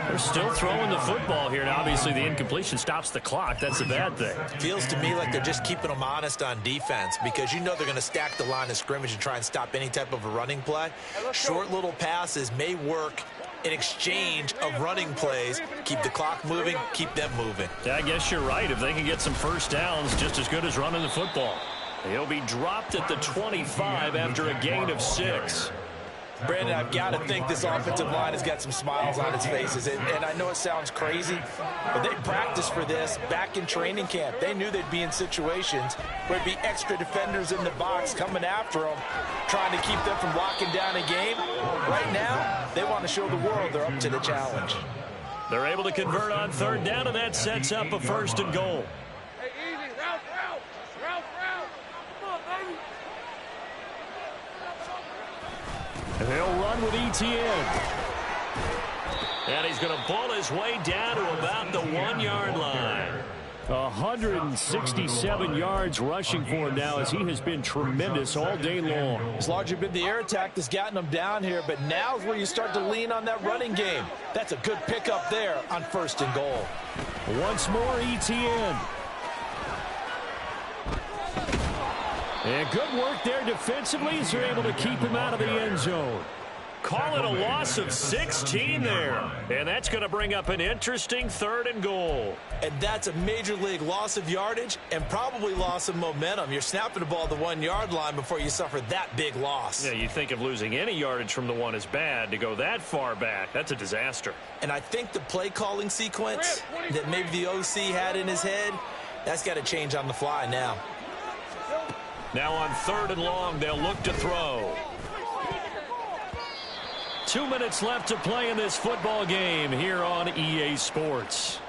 They're still throwing the football here. Now, obviously, the incompletion stops the clock. That's a bad thing. Feels to me like they're just keeping them honest on defense because you know they're going to stack the line of scrimmage and try and stop any type of a running play. Short little passes may work in exchange of running plays. Keep the clock moving, keep them moving. Yeah, I guess you're right. If they can get some first downs, just as good as running the football. He'll be dropped at the 25 after a gain of 6. Brandon, I've got to think this offensive line has got some smiles on its faces. And I know it sounds crazy, but they practiced for this back in training camp. They knew they'd be in situations where there'd be extra defenders in the box coming after them, trying to keep them from locking down a game. Right now, they want to show the world they're up to the challenge. They're able to convert on 3rd down, and that sets up a 1st and goal. Hey, easy. Route. Come on, baby. And they'll run with ETN. And he's going to pull his way down to about the 1-yard line. 167 yards rushing for him now as he has been tremendous all day long. It's largely been the air attack that's gotten them down here, but now's where you start to lean on that running game. That's a good pickup there on 1st and goal. Once more, ETN. And good work there defensively as they're able to keep him out of the end zone. Call it a loss of 16 there. And that's going to bring up an interesting 3rd and goal. And that's a major league loss of yardage and probably loss of momentum. You're snapping the ball at the 1-yard line before you suffer that big loss. Yeah, you think of losing any yardage from the 1 is bad. To go that far back, that's a disaster. And I think the play calling sequence that maybe the OC had in his head, that's got to change on the fly now. Now on 3rd and long, they'll look to throw. 2 minutes left to play in this football game here on EA Sports.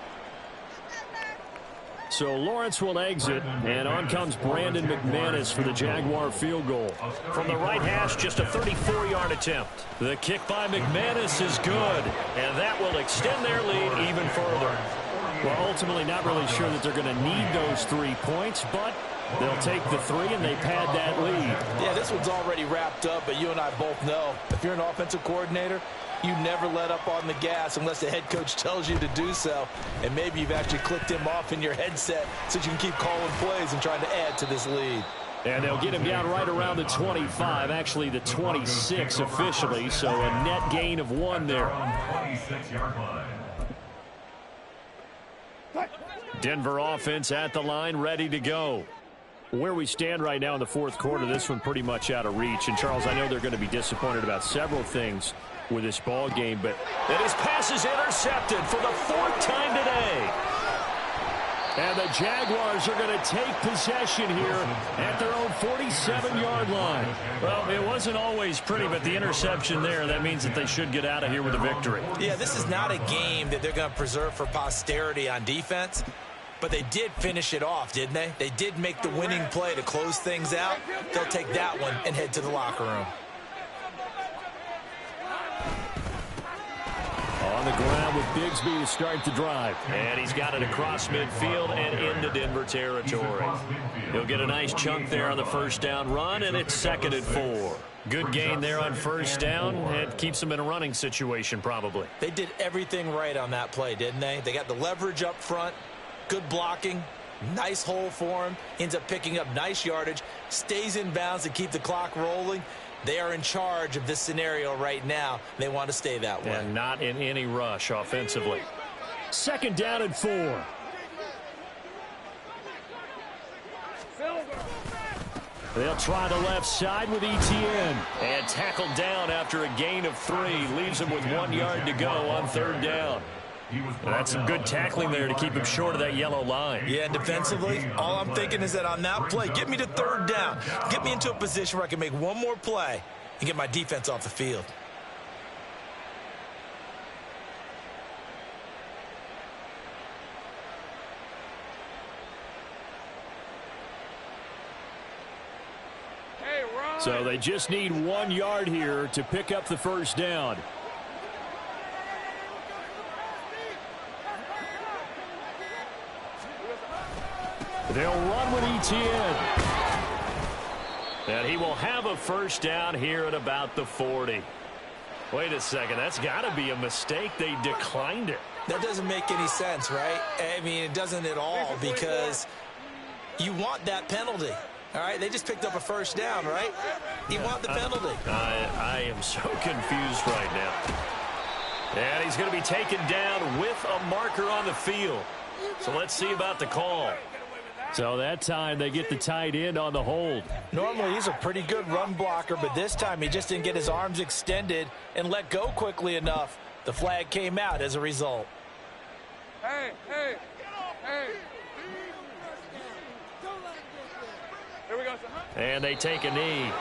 So Lawrence will exit, and on comes Brandon McManus for the Jaguar field goal. From the right hash, just a 34-yard attempt. The kick by McManus is good, and that will extend their lead even further. Well, ultimately not really sure that they're going to need those 3 points, but They'll take the three, and they pad that lead. Yeah, this one's already wrapped up, but you and I both know if you're an offensive coordinator, you never let up on the gas unless the head coach tells you to do so. And maybe you've actually clicked him off in your headset so you can keep calling plays and trying to add to this lead. And they'll get him down right around the 25, actually the 26 officially, so a net gain of 1 there. 26-yard line. Denver offense at the line, ready to go. Where we stand right now in the fourth quarter, this one pretty much out of reach. And, Charles, I know they're going to be disappointed about several things with this ball game, but and his pass is intercepted for the 4th time today. And the Jaguars are going to take possession here at their own 47-yard line. Well, it wasn't always pretty, but the interception there, that means that they should get out of here with a victory. Yeah, this is not a game that they're going to preserve for posterity on defense, but they did finish it off, didn't they? They did make the winning play to close things out. They'll take that one and head to the locker room. On the ground with Bigsby to start the drive. And he's got it across midfield and into Denver territory. He'll get a nice chunk there on the first down run, and it's 2nd and 4. Good gain there on first down. It keeps him in a running situation probably. They did everything right on that play, didn't they? They got the leverage up front, good blocking, nice hole for him, ends up picking up nice yardage, stays in bounds to keep the clock rolling. They are in charge of this scenario right now. They want to stay that way. And not in any rush offensively. 2nd down and 4. They'll try the left side with Etienne. And tackled down after a gain of 3. Leaves him with 1 yard to go on 3rd down. And that's some good tackling there to keep him short of that yellow line. Yeah, and defensively, all I'm thinking is that on that play, get me to 3rd down. Get me into a position where I can make one more play and get my defense off the field. So they just need 1 yard here to pick up the first down. They'll run with Etienne. And he will have a first down here at about the 40. Wait a second. That's got to be a mistake. They declined it. That doesn't make any sense, right? I mean, it doesn't at all, because you want that penalty. All right, they just picked up a first down, right? You want the penalty. I am so confused right now. And he's going to be taken down with a marker on the field. So let's see about the call. So that time they get the tight end on the hold. Normally he's a pretty good run blocker, but this time he just didn't get his arms extended and let go quickly enough. The flag came out as a result. Hey. Here we go, sir. And they take a knee.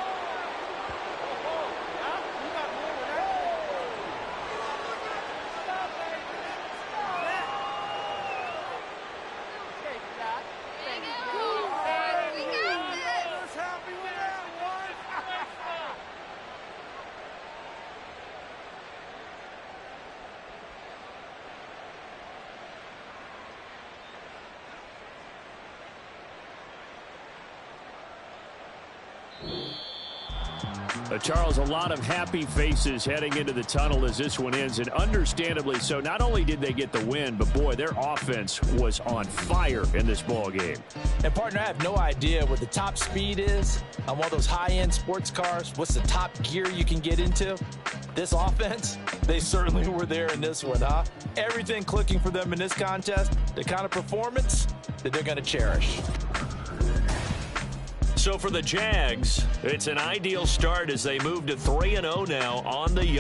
Charles, a lot of happy faces heading into the tunnel as this one ends, and understandably so. Not only did they get the win, but, boy, their offense was on fire in this ball game. And, partner, I have no idea what the top speed is on one of those high-end sports cars. What's the top gear you can get into? This offense, they certainly were there in this one, huh? Everything clicking for them in this contest, the kind of performance that they're going to cherish. So for the Jags, it's an ideal start as they move to 3-0 now on the young.